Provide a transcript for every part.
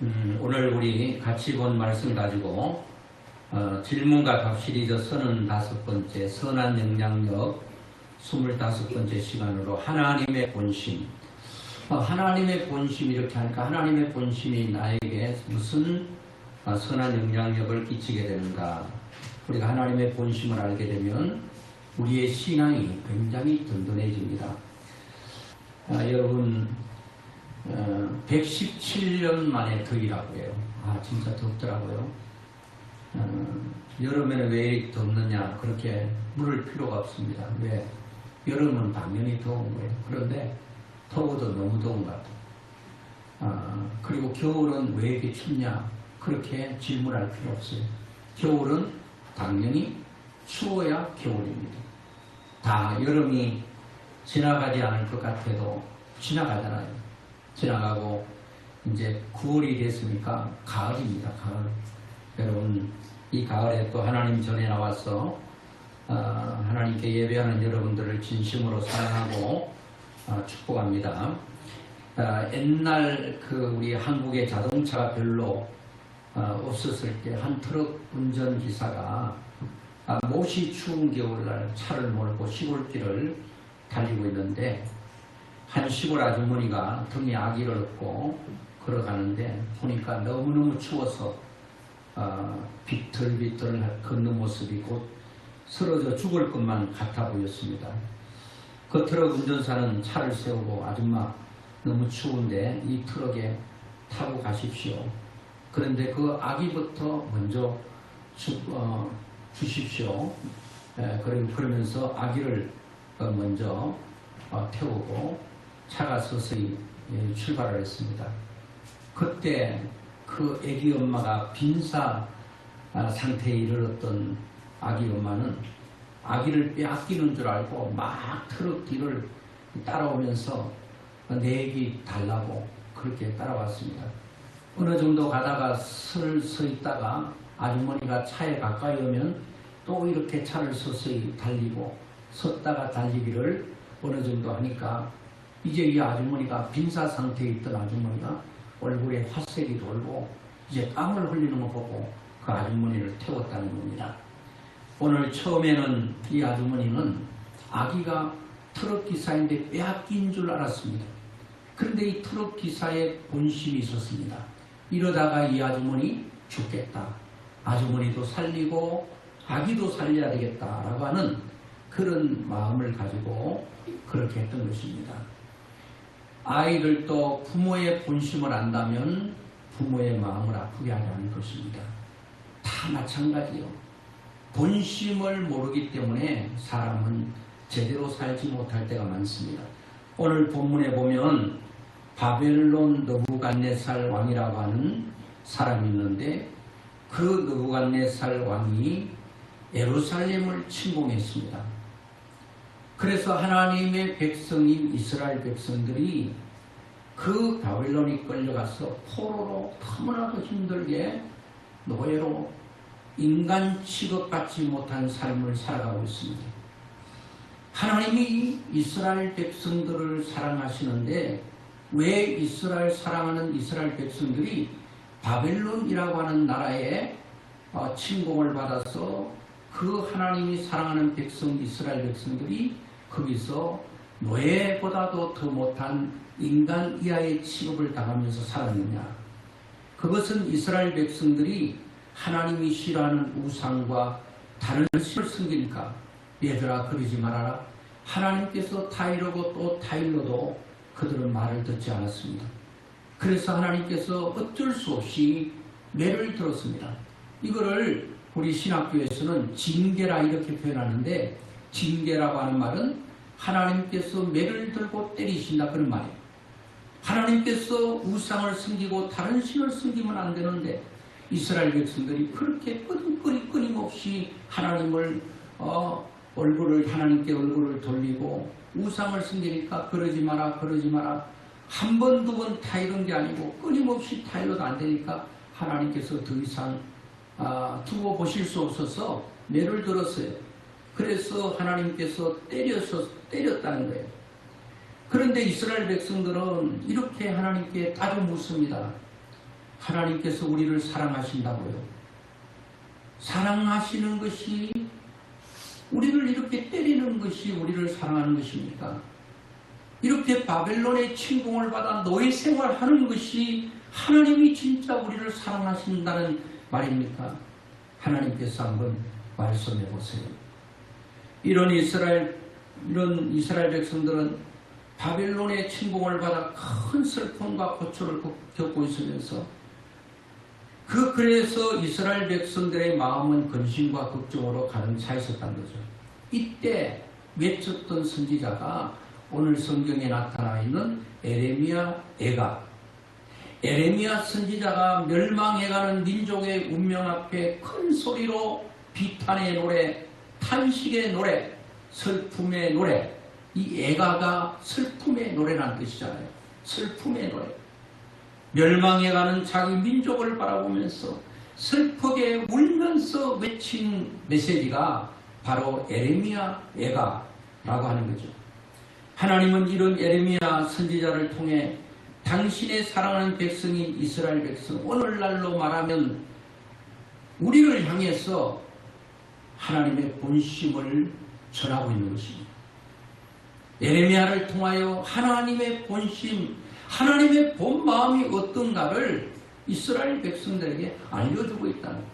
오늘 우리 같이 본 말씀 가지고 질문과 답 시리즈 35번째 선한 영향력 25번째 시간으로 하나님의 본심. 하나님의 본심 이렇게 하니까 하나님의 본심이 나에게 무슨 선한 영향력을 끼치게 되는가. 우리가 하나님의 본심을 알게 되면 우리의 신앙이 굉장히 든든해집니다. 여러분 117년 만에 더위라고 해요. 진짜 덥더라고요. 여름에는 왜 이렇게 덥느냐, 그렇게 물을 필요가 없습니다. 왜? 여름은 당연히 더운 거예요. 그런데 더워도 너무 더운 것 같아요. 그리고 겨울은 왜 이렇게 춥냐, 그렇게 질문할 필요 없어요. 겨울은 당연히 추워야 겨울입니다. 다 여름이 지나가지 않을 것 같아도 지나가잖아요. 지나가고 이제 9월이 됐으니까 가을입니다. 가을. 여러분, 이 가을에 또 하나님 전에 나와서 하나님께 예배하는 여러분들을 진심으로 사랑하고 축복합니다. 옛날 우리 한국에 자동차가 별로 없었을 때 한 트럭 운전기사가 못이 추운 겨울날 차를 몰고 시골길을 달리고 있는데 한 시골 아주머니가 등에 아기를 업고 걸어가는데 보니까 너무너무 추워서 비틀비틀 걷는 모습이 곧 쓰러져 죽을 것만 같아 보였습니다. 그 트럭 운전사는 차를 세우고 아줌마 너무 추운데 이 트럭에 타고 가십시오. 그런데 그 아기부터 먼저 주십시오. 그러면서 아기를 먼저 태우고 차가 서서히 출발을 했습니다. 그때 그 아기 엄마가 빈사 상태에 이르렀던 아기 엄마는 아기를 빼앗기는 줄 알고 막 트럭 뒤를 따라오면서 내 아기 달라고 그렇게 따라왔습니다. 어느 정도 가다가 서 있다가 아주머니가 차에 가까이 오면 또 이렇게 차를 서서히 달리고 섰다가 달리기를 어느 정도 하니까 이제 이 아주머니가 빈사 상태에 있던 아주머니가 얼굴에 화색이 돌고 이제 땀을 흘리는 거 보고 그 아주머니를 태웠다는 겁니다. 오늘 처음에는 이 아주머니는 아기가 트럭 기사인데 빼앗긴 줄 알았습니다. 그런데 이 트럭 기사의 본심이 있었습니다. 이러다가 이 아주머니 죽겠다. 아주머니도 살리고 아기도 살려야 되겠다라고 하는 그런 마음을 가지고 그렇게 했던 것입니다. 아이들도 부모의 본심을 안다면 부모의 마음을 아프게 하지 않을 것입니다. 다 마찬가지요. 본심을 모르기 때문에 사람은 제대로 살지 못할 때가 많습니다. 오늘 본문에 보면 바벨론 느부갓네살 왕이라고 하는 사람이 있는데 그 느부갓네살 왕이 예루살렘을 침공했습니다. 그래서 하나님의 백성인 이스라엘 백성들이 그 바벨론이 끌려가서 포로로 너무나도 힘들게 노예로 인간 취급받지 못한 삶을 살아가고 있습니다. 하나님이 이스라엘 백성들을 사랑하시는데 왜 이스라엘 사랑하는 이스라엘 백성들이 바벨론이라고 하는 나라에 침공을 받아서 그 하나님이 사랑하는 백성 이스라엘 백성들이 거기서 노예보다도 더 못한 인간 이하의 취급을 당하면서 살았느냐. 그것은 이스라엘 백성들이 하나님이 싫어하는 우상과 다른 신을 섬기니까. 얘들아 그러지 말아라. 하나님께서 타이르고 또 타일러도 그들은 말을 듣지 않았습니다. 그래서 하나님께서 어쩔 수 없이 매를 들었습니다. 이거를 우리 신학교에서는 징계라 이렇게 표현하는데 징계라고 하는 말은 하나님께서 매를 들고 때리신다 그런 말이에요. 하나님께서 우상을 섬기고 다른 신을 섬기면 안 되는데 이스라엘 백성들이 그렇게 끊임없이 하나님을 얼굴을 하나님께 얼굴을 돌리고 우상을 섬기니까 그러지 마라 그러지 마라 한 번 두 번 타이른 게 아니고 끊임없이 타이러도 안 되니까 하나님께서 더 이상 두고 보실 수 없어서 매를 들었어요. 그래서 하나님께서 때렸다는 거예요. 그런데 이스라엘 백성들은 이렇게 하나님께 따져 묻습니다. 하나님께서 우리를 사랑하신다고요. 사랑하시는 것이, 우리를 이렇게 때리는 것이 우리를 사랑하는 것입니까? 이렇게 바벨론의 침공을 받아 노예 생활하는 것이 하나님이 진짜 우리를 사랑하신다는 말입니까? 하나님께서 한번 말씀해 보세요. 이런 이스라엘 백성들은 바벨론의 침공을 받아 큰 슬픔과 고초를 겪고 있으면서 그래서 이스라엘 백성들의 마음은 근심과 걱정으로 가득 차 있었다는 거죠. 이때 외쳤던 선지자가 오늘 성경에 나타나 있는 에레미야 선지자가 멸망해가는 민족의 운명 앞에 큰 소리로 비탄의 노래, 탄식의 노래, 슬픔의 노래, 이 애가가 슬픔의 노래라는 뜻이잖아요. 슬픔의 노래. 멸망해가는 자기 민족을 바라보면서 슬프게 울면서 외친 메시지가 바로 에레미야 애가라고 하는 거죠. 하나님은 이런 에레미야 선지자를 통해 당신의 사랑하는 백성인 이스라엘 백성, 오늘날로 말하면 우리를 향해서 하나님의 본심을 전하고 있는 것입니다. 에레미야를 통하여 하나님의 본심, 하나님의 본 마음이 어떤가를 이스라엘 백성들에게 알려주고 있다는 거예요.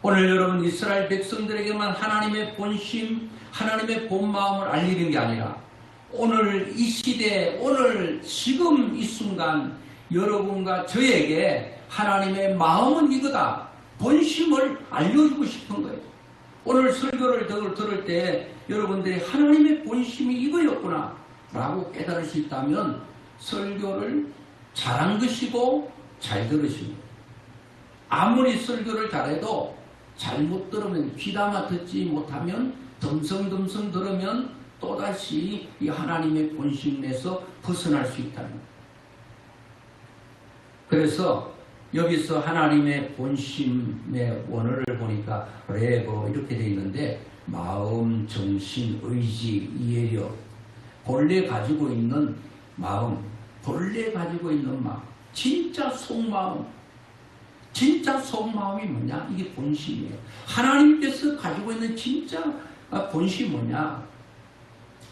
오늘 여러분 이스라엘 백성들에게만 하나님의 본심, 하나님의 본 마음을 알리는 게 아니라 오늘 이 시대, 오늘 지금 이 순간 여러분과 저에게 하나님의 마음은 이거다, 본심을 알려주고 싶은 거예요. 오늘 설교를 들을 때 여러분들이 하나님의 본심이 이거였구나 라고 깨달을 수 있다면 설교를 잘한 것이고 잘 들으십니다. 아무리 설교를 잘해도 잘못 들으면, 귀담아 듣지 못하면, 덤성덤성 들으면 또다시 이 하나님의 본심에서 벗어날 수 있다는 거예요. 그래서 여기서 하나님의 본심의 원어를 보니까 레버 이렇게 되어 있는데, 마음, 정신, 의지, 이해력, 본래 가지고 있는 마음, 본래 가지고 있는 마음, 진짜 속마음, 진짜 속마음이 뭐냐? 이게 본심이에요. 하나님께서 가지고 있는 진짜 본심이 뭐냐?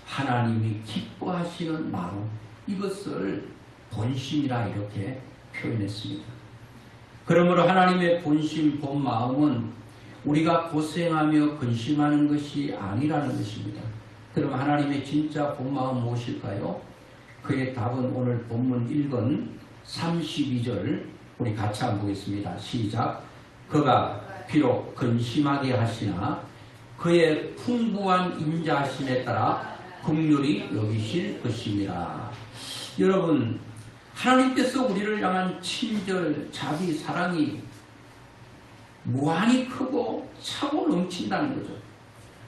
하나님이 기뻐하시는 마음, 이것을 본심이라 이렇게 표현했습니다. 그러므로 하나님의 본심, 본 마음은 우리가 고생하며 근심하는 것이 아니라는 것입니다. 그럼 하나님의 진짜 본 마음 무엇일까요? 그의 답은 오늘 본문 읽은 32절 우리 같이 한번 보겠습니다. 시작. 그가 비록 근심하게 하시나 그의 풍부한 인자하심에 따라 긍휼히 여기실 것입니다. 여러분, 하나님께서 우리를 향한 친절, 자비, 사랑이 무한히 크고 차고 넘친다는 거죠.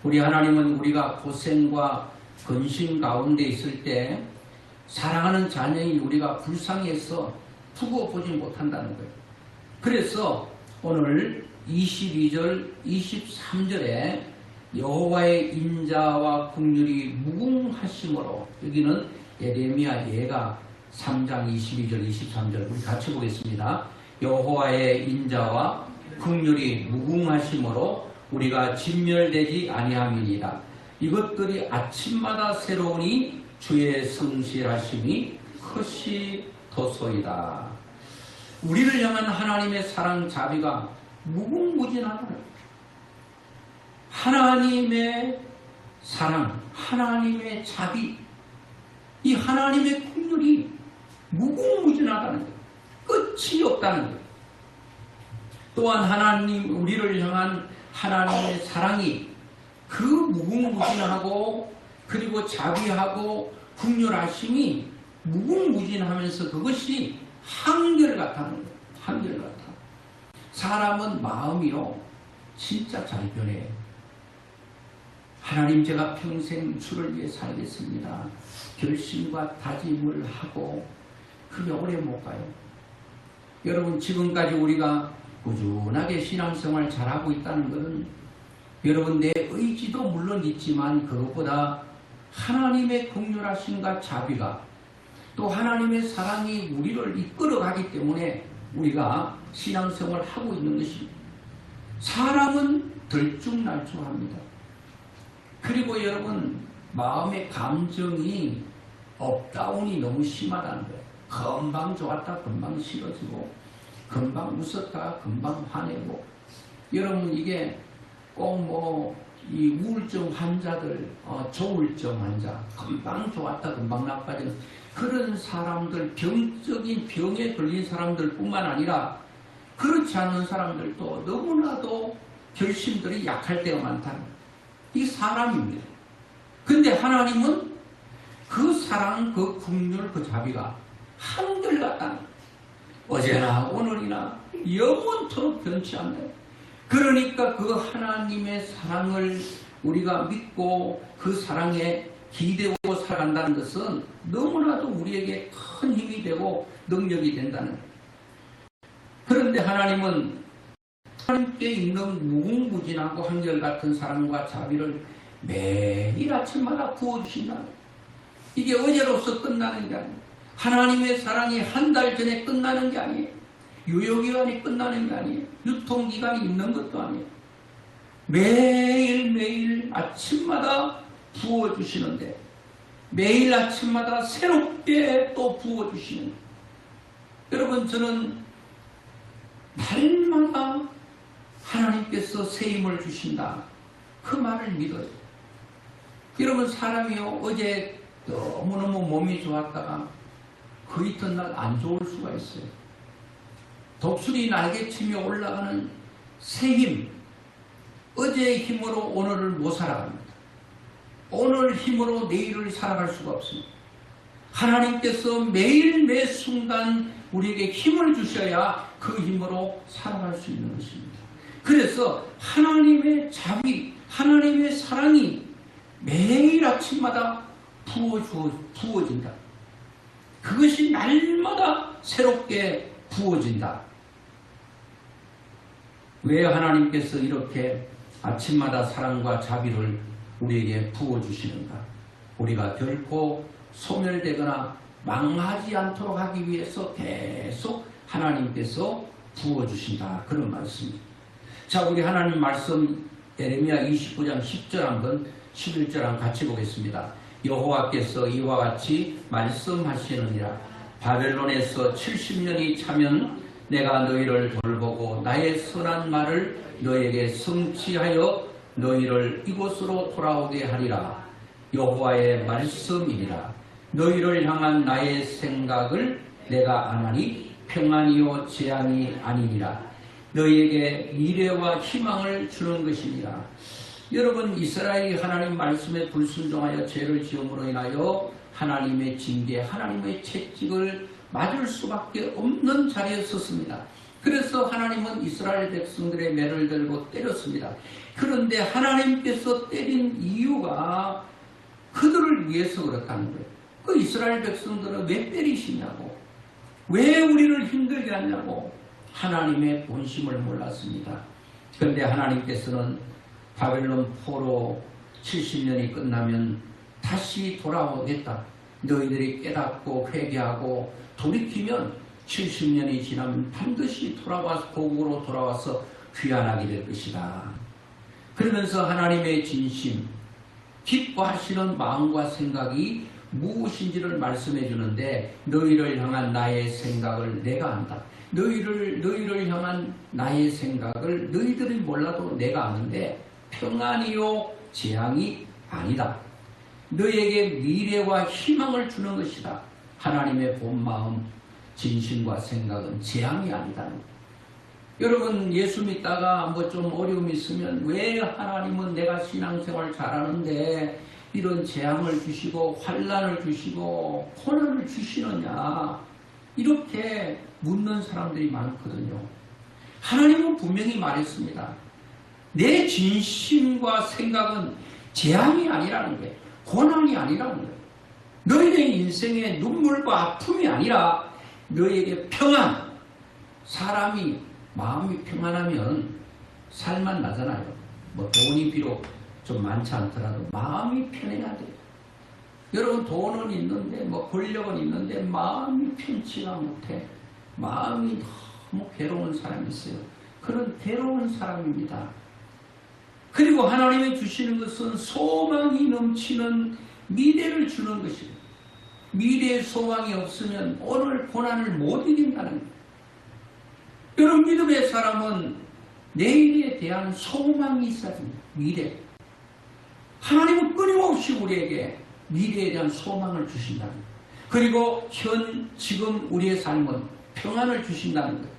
우리 하나님은 우리가 고생과 근심 가운데 있을 때 사랑하는 자녀인 우리가 불쌍해서 두고 보지 못한다는 거예요. 그래서 오늘 22절, 23절에 여호와의 인자와 긍휼이 무궁하심으로, 여기는 예레미야 예가 3장 22절, 23절 우리 같이 보겠습니다. 여호와의 인자와 긍휼이 무궁하심으로 우리가 진멸되지 아니함이니이다. 이것들이 아침마다 새로우니 주의 성실하심이 크시도소이다. 우리를 향한 하나님의 사랑, 자비가 무궁무진하다. 하나님의 사랑, 하나님의 자비, 이 하나님의 긍휼이 무궁무진하다는 거예요. 끝이 없다는 거예요. 또한 하나님, 우리를 향한 하나님의 사랑이 그 무궁무진하고 그리고 자비하고 긍휼하심이 무궁무진하면서 그것이 한결같다는 거예요. 한결같아. 사람은 마음이요 진짜 잘 변해요. 하나님, 제가 평생 주를 위해 살겠습니다. 결심과 다짐을 하고 그게 오래 못 가요. 여러분, 지금까지 우리가 꾸준하게 신앙생활 잘하고 있다는 것은 여러분 내 의지도 물론 있지만 그것보다 하나님의 긍휼하심과 자비가 또 하나님의 사랑이 우리를 이끌어가기 때문에 우리가 신앙생활을 하고 있는 것입니다. 사람은 들쭉날쭉합니다. 그리고 여러분, 마음의 감정이 업다운이 너무 심하다는 거예요. 금방 좋았다 금방 싫어지고, 금방 웃었다 금방 화내고. 여러분, 이게 꼭 이 우울증 환자들, 조울증 환자, 금방 좋았다 금방 나빠지는 그런 사람들, 병적인 병에 걸린 사람들 뿐만 아니라 그렇지 않은 사람들도 너무나도 결심들이 약할 때가 많다는 거예요. 이게 사람입니다. 근데 하나님은 그 사랑, 그 긍휼, 그 자비가 한결같다는 거예요. 어제나 오늘이나 영원토록 변치 않는. 그러니까 그 하나님의 사랑을 우리가 믿고 그 사랑에 기대고 살아간다는 것은 너무나도 우리에게 큰 힘이 되고 능력이 된다는 거예요. 그런데 하나님은 하나님께 있는 무궁무진하고 한결같은 사랑과 자비를 매일 아침마다 부어주신다는 거예요. 이게 어제로서 끝나는 게 아니에요. 하나님의 사랑이 한 달 전에 끝나는 게 아니에요. 유효기간이 끝나는 게 아니에요. 유통기간이 있는 것도 아니에요. 매일매일 아침마다 부어주시는데, 매일 아침마다 새롭게 또 부어주시는 거예요. 여러분, 저는 날마다 하나님께서 새 힘을 주신다, 그 말을 믿어요. 여러분, 사람이요, 어제 너무너무 몸이 좋았다가 그 이튿날 안 좋을 수가 있어요. 독수리 날개치며 올라가는 새 힘, 어제의 힘으로 오늘을 못 살아갑니다. 오늘 힘으로 내일을 살아갈 수가 없습니다. 하나님께서 매일 매 순간 우리에게 힘을 주셔야 그 힘으로 살아갈 수 있는 것입니다. 그래서 하나님의 자비, 하나님의 사랑이 매일 아침마다 부어진다. 그것이 날마다 새롭게 부어진다. 왜 하나님께서 이렇게 아침마다 사랑과 자비를 우리에게 부어주시는가? 우리가 결코 소멸되거나 망하지 않도록 하기 위해서 계속 하나님께서 부어주신다, 그런 말씀입니다. 자, 우리 하나님 말씀 예레미야 29장 10절 한번 11절 한번 같이 보겠습니다. 여호와께서 이와 같이 말씀하시느니라. 바벨론에서 70년이 차면 내가 너희를 돌보고 나의 선한 말을 너에게 성취하여 너희를 이곳으로 돌아오게 하리라. 여호와의 말씀이니라. 너희를 향한 나의 생각을 내가 아나니 평안이요 재앙이 아니니라. 너희에게 미래와 희망을 주는 것이니라. 여러분, 이스라엘이 하나님 말씀에 불순종하여 죄를 지음으로 인하여 하나님의 징계, 하나님의 채찍을 맞을 수밖에 없는 자리에 섰습니다. 그래서 하나님은 이스라엘 백성들의 매를 들고 때렸습니다. 그런데 하나님께서 때린 이유가 그들을 위해서 그렇다는 거예요. 그 이스라엘 백성들은 왜 때리시냐고, 왜 우리를 힘들게 하냐고 하나님의 본심을 몰랐습니다. 그런데 하나님께서는 바벨론 포로 70년이 끝나면 다시 돌아오겠다. 너희들이 깨닫고 회개하고 돌이키면 70년이 지나면 반드시 돌아와서 고국으로 돌아와서 귀환하게 될 것이다. 그러면서 하나님의 진심, 기뻐하시는 마음과 생각이 무엇인지를 말씀해 주는데, 너희를 향한 나의 생각을 내가 안다. 너희를 향한 나의 생각을 너희들이 몰라도 내가 아는데 평안이요 재앙이 아니다. 너희에게 미래와 희망을 주는 것이다. 하나님의 본 마음, 진심과 생각은 재앙이 아니다는 거예요. 여러분, 예수 믿다가 뭐 좀 어려움이 있으면 왜 하나님은 내가 신앙생활 잘하는데 이런 재앙을 주시고 환난을 주시고 고난을 주시느냐, 이렇게 묻는 사람들이 많거든요. 하나님은 분명히 말했습니다. 내 진심과 생각은 재앙이 아니라는 거예요. 고난이 아니라는 거예요. 너희의 인생의 눈물과 아픔이 아니라 너희에게 평안. 사람이 마음이 평안하면 살만 나잖아요. 뭐 돈이 비록 좀 많지 않더라도 마음이 편해야 돼요. 여러분, 돈은 있는데 뭐 권력은 있는데 마음이 편치가 못해. 마음이 너무 괴로운 사람이 있어요. 그런 괴로운 사람입니다. 그리고 하나님이 주시는 것은 소망이 넘치는 미래를 주는 것입니다. 미래의 소망이 없으면 오늘 고난을 못 이긴다는 거예요. 여러분, 믿음의 사람은 내일에 대한 소망이 있어야 됩니다. 미래. 하나님은 끊임없이 우리에게 미래에 대한 소망을 주신다는 거예요. 그리고 지금 우리의 삶은 평안을 주신다는 거예요.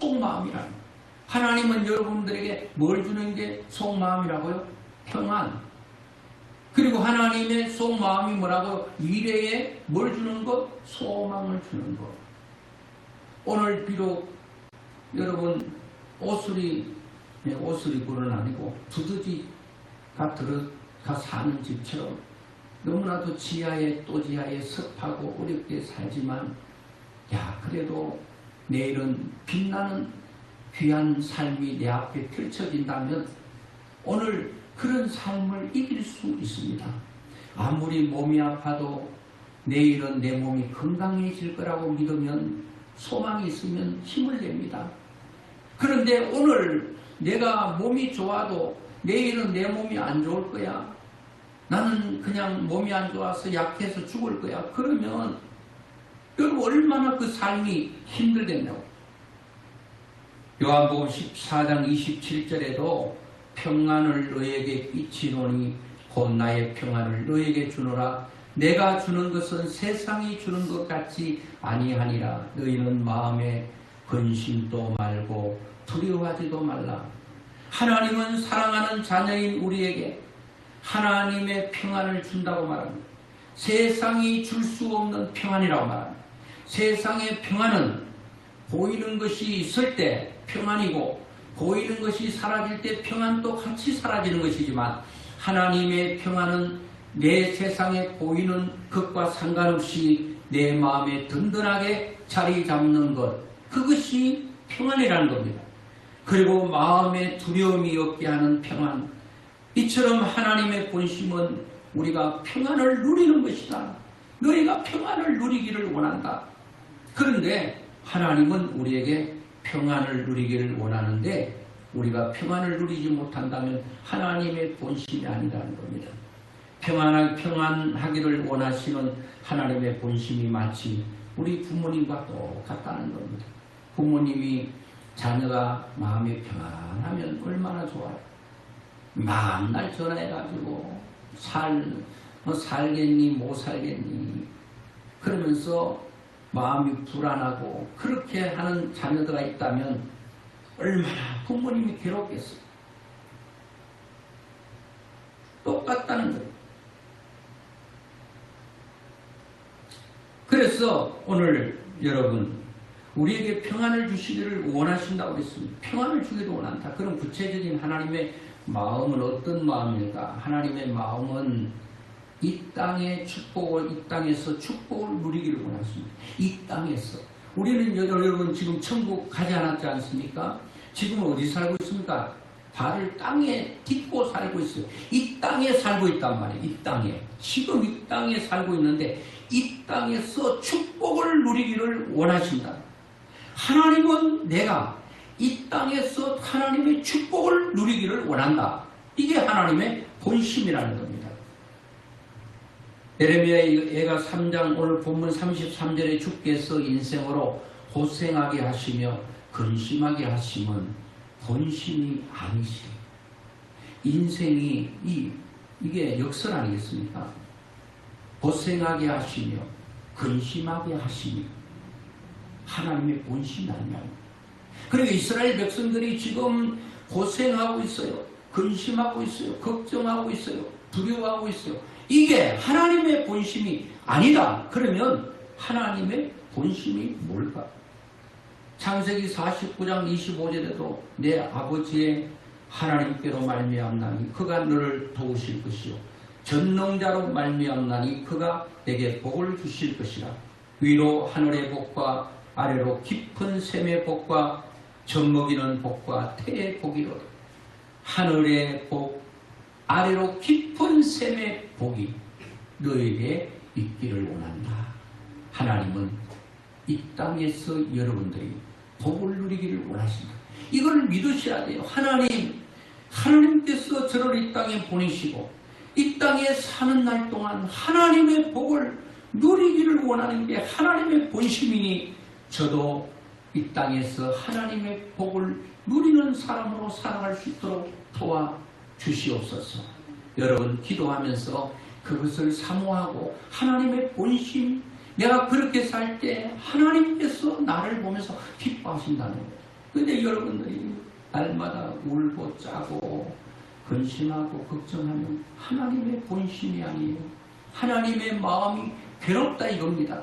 속마음이라는 거예요. 하나님은 여러분들에게 뭘 주는 게 속마음이라고요? 평안. 그리고 하나님의 속마음이 뭐라고? 미래에 뭘 주는 것? 소망을 주는 것. 오늘 비록 여러분 오수리굴은 아니고 두더지가 들어가 사는 집처럼 너무나도 지하에 또 지하에 습하고 어렵게 살지만 그래도 내일은 빛나는 귀한 삶이 내 앞에 펼쳐진다면 오늘 그런 삶을 이길 수 있습니다. 아무리 몸이 아파도 내일은 내 몸이 건강해질 거라고 믿으면 소망이 있으면 힘을 냅니다. 그런데 오늘 내가 몸이 좋아도 내일은 내 몸이 안 좋을 거야. 나는 그냥 몸이 안 좋아서 약해서 죽을 거야. 그러면 여러분 얼마나 그 삶이 힘들겠냐고. 요한복음 14장 27절에도 평안을 너에게 끼치노니 곧 나의 평안을 너에게 주노라. 내가 주는 것은 세상이 주는 것 같이 아니하니라. 너희는 마음에 근심도 말고 두려워하지도 말라. 하나님은 사랑하는 자녀인 우리에게 하나님의 평안을 준다고 말합니다. 세상이 줄 수 없는 평안이라고 말합니다. 세상의 평안은 보이는 것이 있을 때 평안이고 보이는 것이 사라질 때 평안도 같이 사라지는 것이지만 하나님의 평안은 내 세상에 보이는 것과 상관없이 내 마음에 든든하게 자리 잡는 것, 그것이 평안이라는 겁니다. 그리고 마음에 두려움이 없게 하는 평안, 이처럼 하나님의 본심은 우리가 평안을 누리는 것이다. 너희가 평안을 누리기를 원한다. 그런데 하나님은 우리에게 평안을 누리기를 원하는데 우리가 평안을 누리지 못한다면 하나님의 본심이 아니라는 겁니다. 평안하기를 원하시는 하나님의 본심이 마치 우리 부모님과 똑같다는 겁니다. 부모님이 자녀가 마음이 평안하면 얼마나 좋아요. 만날 전화해가지고 살겠니 못 살겠니 그러면서 마음이 불안하고 그렇게 하는 자녀들이 있다면 얼마나 부모님이 괴롭겠어요. 똑같다는 거예요. 그래서 오늘 여러분 우리에게 평안을 주시기를 원하신다고 했습니다. 평안을 주기를 원한다. 그럼 구체적인 하나님의 마음은 어떤 마음일까? 하나님의 마음은 이 땅의 축복을, 이 땅에서 축복을 누리기를 원하십니다. 이 땅에서. 우리는 여러분 지금 천국 가지 않았지 않습니까? 지금 어디 살고 있습니까? 발을 땅에 딛고 살고 있어요. 이 땅에 살고 있단 말이에요. 이 땅에. 지금 이 땅에 살고 있는데 이 땅에서 축복을 누리기를 원하신다. 하나님은 내가 이 땅에서 하나님의 축복을 누리기를 원한다. 이게 하나님의 본심이라는 겁니다. 예레미야 3장 오늘 본문 33절에 주께서 인생으로 고생하게 하시며 근심하게 하시면 본심이 아니시래. 인생이 이게 역설 아니겠습니까? 고생하게 하시며 근심하게 하시며 하나님의 본심이 아니냐고. 그러니까 이스라엘 백성들이 지금 고생하고 있어요. 근심하고 있어요. 걱정하고 있어요. 두려워하고 있어요. 이게 하나님의 본심이 아니다. 그러면 하나님의 본심이 뭘까? 창세기 49장 25절에도 내 아버지의 하나님께로 말미암나니 그가 너를 도우실 것이요 전능자로 말미암나니 그가 내게 복을 주실 것이라. 위로 하늘의 복과 아래로 깊은 샘의 복과 젖먹이는 복과 태의 복이로다. 하늘의 복, 아래로 깊은 샘의 복이 너에게 있기를 원한다. 하나님은 이 땅에서 여러분들이 복을 누리기를 원하십니다. 이걸 믿으셔야 돼요. 하나님께서 저를 이 땅에 보내시고 이 땅에 사는 날 동안 하나님의 복을 누리기를 원하는 게 하나님의 본심이니 저도 이 땅에서 하나님의 복을 누리는 사람으로 살아갈 수 있도록 도와주시옵소서. 여러분 기도하면서 그것을 사모하고 하나님의 본심, 내가 그렇게 살 때 하나님께서 나를 보면서 기뻐하신다는 거예요. 근데 여러분들이 날마다 울고 짜고 근심하고 걱정하면 하나님의 본심이 아니에요. 하나님의 마음이 괴롭다 이겁니다.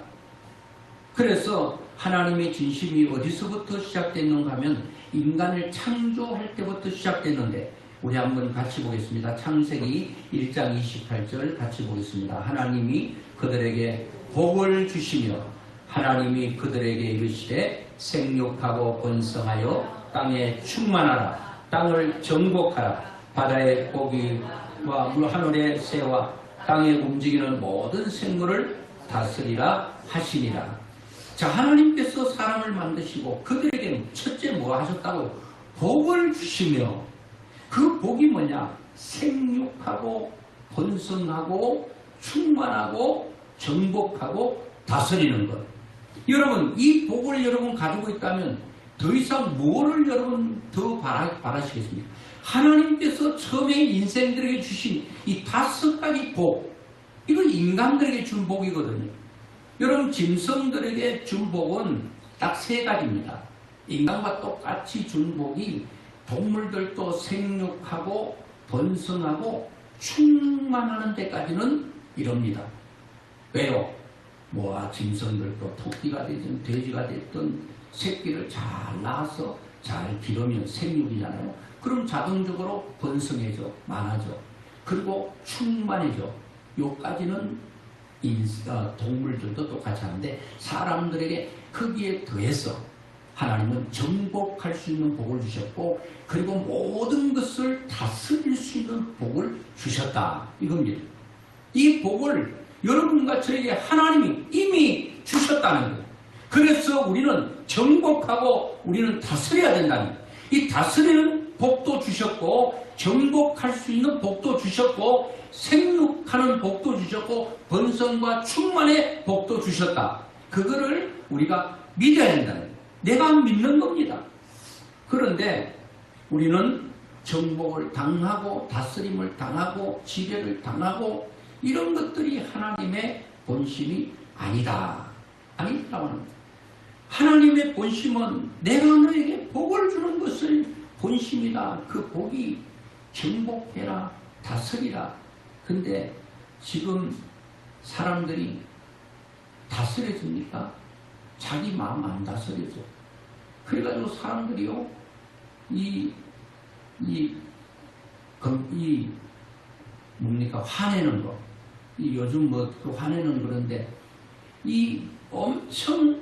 그래서 하나님의 진심이 어디서부터 시작됐는가 하면 인간을 창조할 때부터 시작됐는데, 우리 한번 같이 보겠습니다. 창세기 1장 28절 같이 보겠습니다. 하나님이 그들에게 복을 주시며 하나님이 그들에게 이르시되 생육하고 번성하여 땅에 충만하라. 땅을 정복하라. 바다의 고기와 하늘의 새와 땅에 움직이는 모든 생물을 다스리라 하시니라. 자, 하나님께서 사람을 만드시고 그들에게는 첫째 뭐 하셨다고요? 복을 주시며, 그 복이 뭐냐? 생육하고 번성하고 충만하고 정복하고 다스리는 것. 여러분 이 복을 여러분 가지고 있다면 더 이상 뭐를 여러분 더 바라시겠습니까? 하나님께서 처음에 인생들에게 주신 이 5가지 복, 이건 인간들에게 준 복이거든요. 여러분 짐승들에게 준 복은 딱 3가지입니다. 인간과 똑같이 준 복이 동물들도 생육하고 번성하고 충만하는 데까지는 이럽니다. 왜요? 짐승들도 토끼가 되든 돼지가 됐든 새끼를 잘 낳아서 잘 기르면 생육이잖아요. 그럼 자동적으로 번성해져, 많아져. 그리고 충만해져. 요까지는 동물들도 똑같이 하는데, 사람들에게 거기에 더해서 하나님은 정복할 수 있는 복을 주셨고, 그리고 모든 것을 다스릴 수 있는 복을 주셨다 이겁니다. 이 복을 여러분과 저에게 하나님이 이미 주셨다는 거예요. 그래서 우리는 정복하고 우리는 다스려야 된다는 거예요. 이 다스리는 복도 주셨고, 정복할 수 있는 복도 주셨고, 생육하는 복도 주셨고, 번성과 충만의 복도 주셨다. 그거를 우리가 믿어야 된다는 거예요. 내가 믿는 겁니다. 그런데 우리는 정복을 당하고 다스림을 당하고 지배를 당하고 이런 것들이 하나님의 본심이 아니다라고 하는 거예요. 하나님의 본심은 내가 너에게 복을 주는 것을 본심이다. 그 복이 정복해라, 다스리라. 근데 지금 사람들이 다스려집니까? 자기 마음 안 다스려져. 그래가지고 사람들이요, 뭡니까? 화내는 거. 요즘 화내는 그런데, 엄청,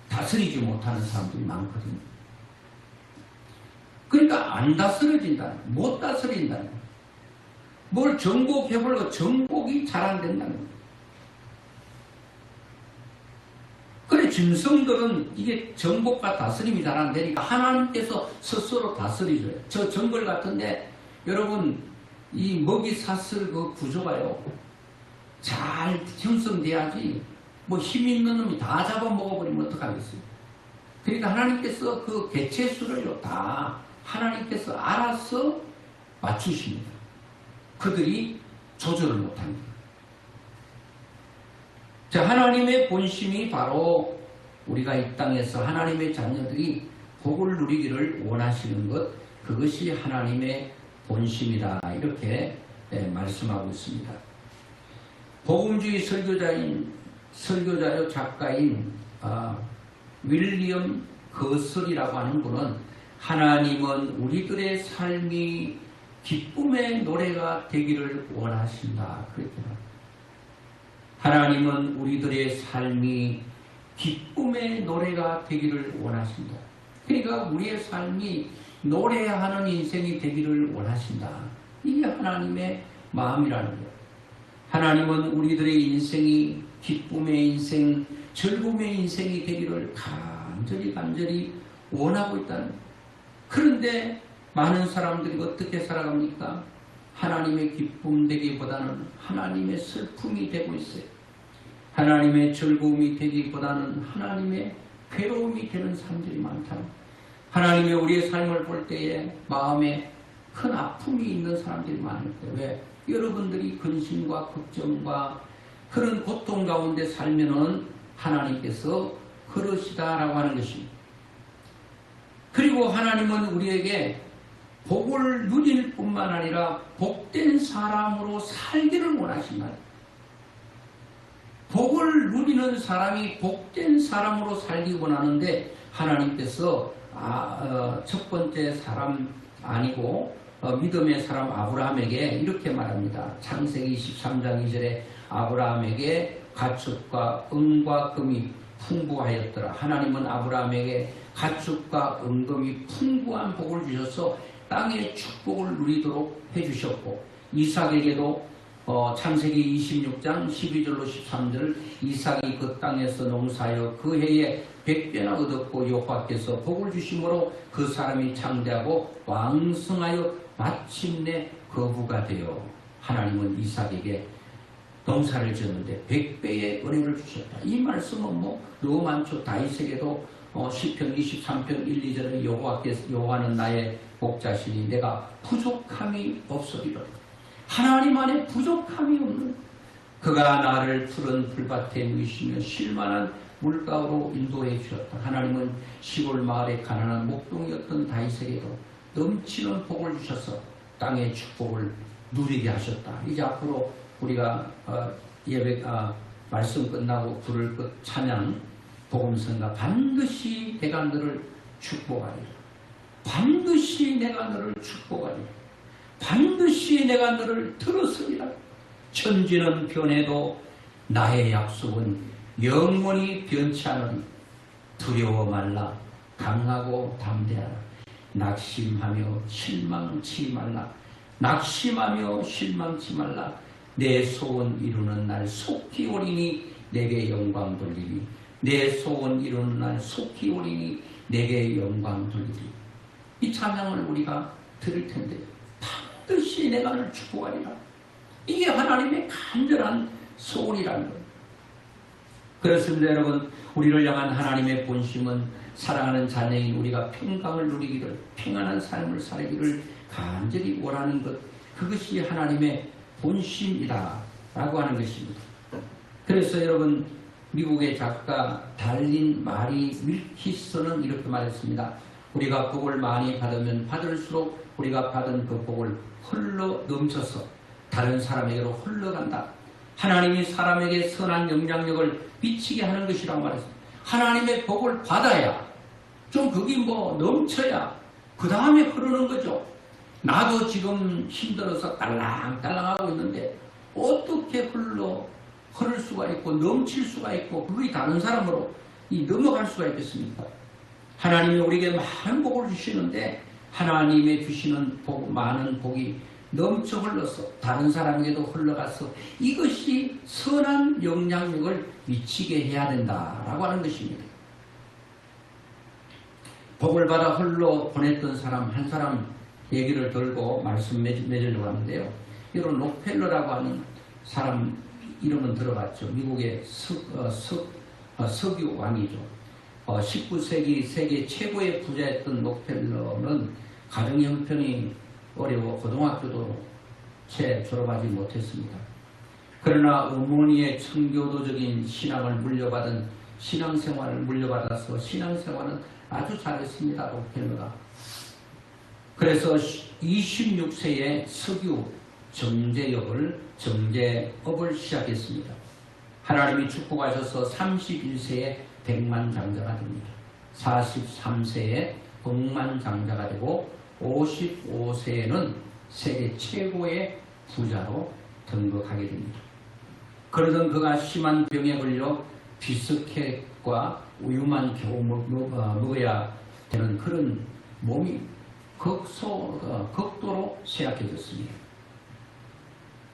다스리지 못하는 사람들이 많거든요. 그러니까 안 다스려진다는 거예요. 못 다스린다는 거예요. 뭘 정복해보려고 정복이 잘 안 된다는 거예요. 그래, 짐승들은 이게 정복과 다스림이 잘 안 되니까 하나님께서 스스로 다스리줘요. 저 정글 같은데, 여러분, 이 먹이 사슬 그 구조가요, 잘 형성돼야지, 힘 있는 놈이 다 잡아먹어버리면 어떡하겠어요? 그러니까 하나님께서 그 개체수를 다 하나님께서 알아서 맞추십니다. 그들이 조절을 못합니다. 자, 하나님의 본심이 바로 우리가 이 땅에서 하나님의 자녀들이 복을 누리기를 원하시는 것, 그것이 하나님의 본심이다. 이렇게 말씀하고 있습니다. 복음주의 설교자요 작가인 윌리엄 거슬이라고 하는 분은 하나님은 우리들의 삶이 기쁨의 노래가 되기를 원하신다. 그렇게 말합니다. 하나님은 우리들의 삶이 기쁨의 노래가 되기를 원하신다. 그러니까 우리의 삶이 노래하는 인생이 되기를 원하신다. 이게 하나님의 마음이라는 거예요. 하나님은 우리들의 인생이 기쁨의 인생, 즐거움의 인생이 되기를 간절히 원하고 있다는. 그런데 많은 사람들이 어떻게 살아갑니까? 하나님의 기쁨 되기보다는 하나님의 슬픔이 되고 있어요. 하나님의 즐거움이 되기보다는 하나님의 괴로움이 되는 사람들이 많다. 하나님의 우리의 삶을 볼 때에 마음에 큰 아픔이 있는 사람들이 많을 거예요. 왜? 여러분들이 근심과 걱정과 그런 고통 가운데 살면은 하나님께서 그러시다라고 하는 것입니다. 그리고 하나님은 우리에게 복을 누릴 뿐만 아니라 복된 사람으로 살기를 원하신다. 복을 누리는 사람이 복된 사람으로 살기 원하는데 하나님께서 첫 번째 사람 아니고 믿음의 사람 아브라함에게 이렇게 말합니다. 창세기 23장 2절에 아브라함에게 가축과 은과 금이 풍부하였더라. 하나님은 아브라함에게 가축과 은금이 풍부한 복을 주셔서 땅의 축복을 누리도록 해주셨고, 이삭에게도 창세기 26장 12절로 13절 이삭이 그 땅에서 농사하여 그 해에 100배나 얻었고 여호와께서 복을 주심으로 그 사람이 창대하고 왕성하여 마침내 거부가 되어 하나님은 이삭에게 농사를 지었는데 100배의 은혜를 주셨다. 이 말씀은 너무 많죠. 다윗에게도 시편 23편 1, 2절에 여호와는 나의 목자시니 내가 부족함이 없으리라. 하나님 안에 부족함이 없는, 그가 나를 푸른 풀밭에 누이시며 쉴만한 물가로 인도해 주셨다. 하나님은 시골 마을의 가난한 목동이었던 다윗에게도 넘치는 복을 주셔서 땅의 축복을 누리게 하셨다. 이제 앞으로 우리가 말씀 끝나고 부를 것 찬양 복음성가 반드시 내가 너를 축복하리라. 반드시 내가 너를 축복하리라. 반드시 내가 너를 들었으리라. 천지는 변해도 나의 약속은 영원히 변치 않으니 두려워 말라. 강하고 담대하라. 낙심하며 실망치 말라. 낙심하며 실망치 말라. 내 소원 이루는 날 속히 오리니 내게 영광 돌리니. 내 소원 이루는 날 속히 오리니 내게 영광 돌리니. 이 찬양을 우리가 들을 텐데 반드시 내가 너를 축복하리라. 이게 하나님의 간절한 소원이라는 거예요. 그렇습니다. 여러분, 우리를 향한 하나님의 본심은 사랑하는 자녀인 우리가 평강을 누리기를, 평안한 삶을 살기를 간절히 원하는 것, 그것이 하나님의 본심이다 라고 하는 것입니다. 그래서 여러분, 미국의 작가 달린 마리 밀키스는 이렇게 말했습니다. 우리가 복을 많이 받으면 받을수록 우리가 받은 그 복을 흘러 넘쳐서 다른 사람에게로 흘러간다. 하나님이 사람에게 선한 영향력을 미치게 하는 것이라고 말했습니다. 하나님의 복을 받아야, 좀 그게 넘쳐야 그 다음에 흐르는 거죠. 나도 지금 힘들어서 딸랑딸랑하고 있는데 어떻게 흐를 수가 있고 넘칠 수가 있고 그게 다른 사람으로 넘어갈 수가 있겠습니까? 하나님이 우리에게 많은 복을 주시는데 하나님의 주시는 많은 복이 넘쳐 흘러서 다른 사람에게도 흘러가서 이것이 선한 영향력을 미치게 해야 된다라고 하는 것입니다. 복을 받아 흘러 보냈던 사람 한 사람 얘기를 들고 말씀 맺으려고 하는데요. 이런 록펠러라고 하는 사람 이름은 들어봤죠. 미국의 석유 왕이죠. 19세기 세계 최고의 부자였던 록펠러는 가정 형편이 어려워 고등학교도 채 졸업하지 못했습니다. 그러나 어머니의 청교도적인 신앙을 물려받은 신앙생활을 물려받아서 신앙생활은 아주 잘했습니다. 록펠러가. 그래서 26세에 석유 정제업을 시작했습니다. 하나님이 축복하셔서 31세에 백만장자가 됩니다. 43세에 억만장자가 되고 55세에는 세계 최고의 부자로 등극하게 됩니다. 그러던 그가 심한 병에 걸려 비스켓과 우유만 겨우 먹어야 되는 그런 몸이 극도로 쇠약해졌습니다.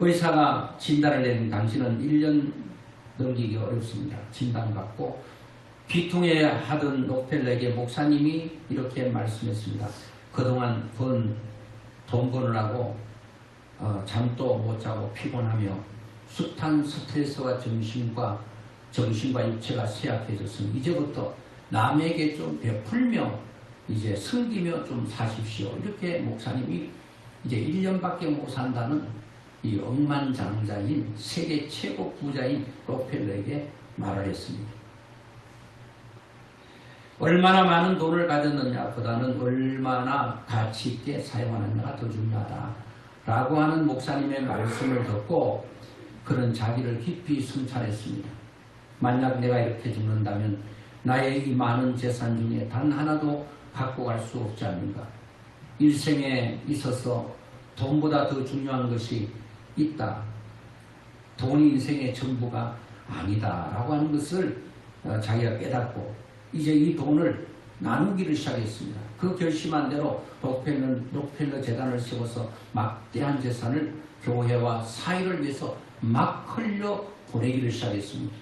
의사가 진단을 내린 당신은 1년 넘기기 어렵습니다. 진단받고 귀퉁해 하던 록펠러에게 목사님이 이렇게 말씀했습니다. 그동안 돈 버느라고 잠도 못 자고 피곤하며 숱한 스트레스와 정신과 육체가 쇠약해졌으니 이제부터 남에게 좀 베풀며 이제 섬기며 좀 사십시오. 이렇게 목사님이 이제 1년밖에 못 산다는 이 억만장자인 세계 최고 부자인 록펠러에게 말을 했습니다. 얼마나 많은 돈을 가졌느냐보다는 얼마나 가치 있게 사용하느냐가 더 중요하다라고 하는 목사님의 말씀을 듣고 그는 자기를 깊이 성찰했습니다. 만약 내가 이렇게 죽는다면 나의 이 많은 재산 중에 단 하나도 갖고 갈 수 없지 않는가. 일생에 있어서 돈보다 더 중요한 것이 있다. 돈이 인생의 전부가 아니다 라고 하는 것을 자기가 깨닫고 이제 이 돈을 나누기를 시작했습니다. 그 결심한 대로 록펠러 재단을 세워서 막대한 재산을 교회와 사회를 위해서 막 흘려 보내기를 시작했습니다.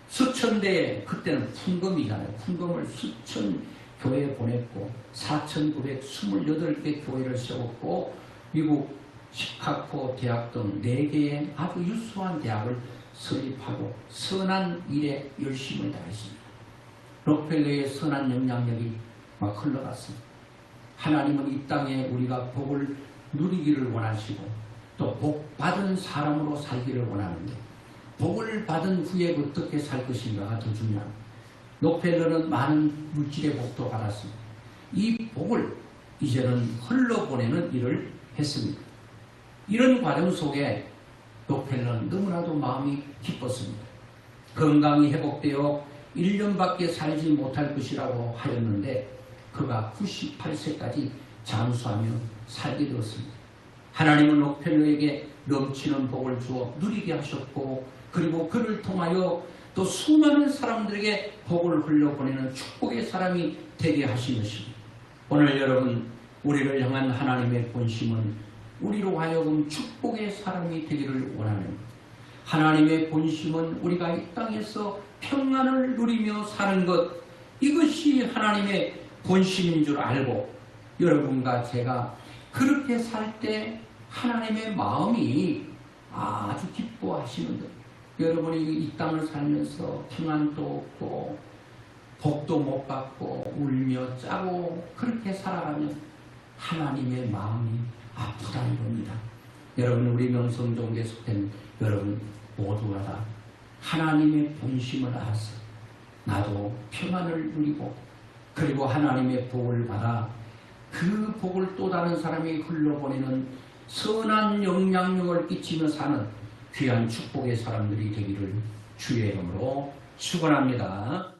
수천 대의 그때는 fun금이잖아요. fun금을 수천 교회에 보냈고 4,928개 교회를 세웠고 미국 시카고 대학 등 4개의 아주 유수한 대학을 설립하고 선한 일에 열심을 다했습니다. 록펠러의 선한 영향력이 막 흘러갔습니다. 하나님은 이 땅에 우리가 복을 누리기를 원하시고 또 복 받은 사람으로 살기를 원하는데 복을 받은 후에 어떻게 살 것인가가 더 중요합니다. 록펠러는 많은 물질의 복도 받았습니다. 이 복을 이제는 흘러보내는 일을 했습니다. 이런 과정 속에 록펠러는 너무나도 마음이 기뻤습니다. 건강이 회복되어 1년밖에 살지 못할 것이라고 하였는데 그가 98세까지 장수하며 살게 되었습니다. 하나님은 록펠러에게 넘치는 복을 주어 누리게 하셨고 그리고 그를 통하여 또 수많은 사람들에게 복을 흘려보내는 축복의 사람이 되게 하신 것입니다. 오늘 여러분 우리를 향한 하나님의 본심은 우리로 하여금 축복의 사람이 되기를 원하는 하나님의 본심은 우리가 이 땅에서 평안을 누리며 사는 것 이것이 하나님의 본심인 줄 알고 여러분과 제가 그렇게 살 때 하나님의 마음이 아주 기뻐하시는 것 여러분이 이 땅을 살면서 평안도 없고 복도 못 받고 울며 짜고 그렇게 살아가면 하나님의 마음이 아프다는 겁니다. 여러분 우리 명성종교에 속된 여러분 모두가 다 하나님의 본심을 알아서 나도 평안을 누리고 그리고 하나님의 복을 받아 그 복을 또 다른 사람이 흘러보내는 선한 영향력을 끼치며 사는 귀한 축복의 사람들이 되기를 주의 이름으로 축원합니다.